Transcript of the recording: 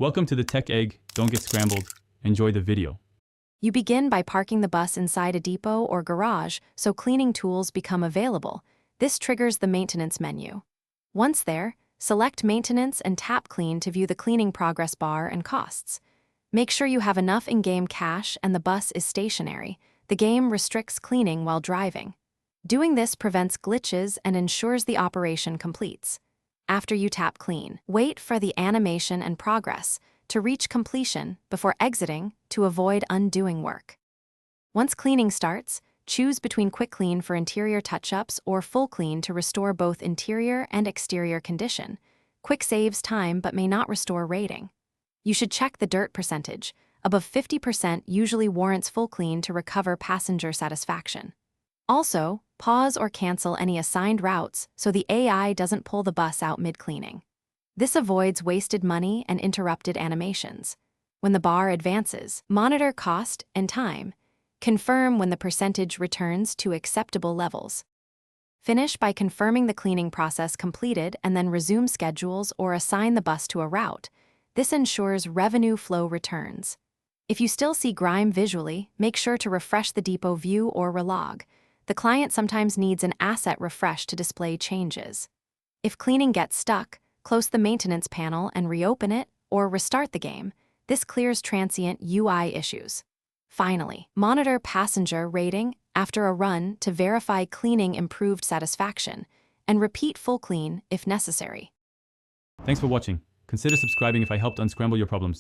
Welcome to the Tech Egg. Don't get scrambled. Enjoy the video. You begin by parking the bus inside a depot or garage so cleaning tools become available. This triggers the maintenance menu. Once there, select Maintenance and tap Clean to view the cleaning progress bar and costs. Make sure you have enough in-game cash and the bus is stationary. The game restricts cleaning while driving. Doing this prevents glitches and ensures the operation completes. After you tap Clean, wait for the animation and progress to reach completion before exiting to avoid undoing work. Once cleaning starts, choose between Quick Clean for interior touch-ups or Full Clean to restore both interior and exterior condition. Quick saves time but may not restore rating. You should check the dirt percentage. Above 50% usually warrants Full Clean to recover passenger satisfaction. Also, pause or cancel any assigned routes so the AI doesn't pull the bus out mid-cleaning. This avoids wasted money and interrupted animations. When the bar advances, monitor cost and time. Confirm when the percentage returns to acceptable levels. Finish by confirming the cleaning process completed and then resume schedules or assign the bus to a route. This ensures revenue flow returns. If you still see grime visually, make sure to refresh the depot view or relog. The client sometimes needs an asset refresh to display changes. If cleaning gets stuck, close the maintenance panel and reopen it or restart the game. This clears transient UI issues. Finally, monitor passenger rating after a run to verify cleaning improved satisfaction and repeat Full Clean if necessary. Thanks for watching. Consider subscribing if I helped unscramble your problems.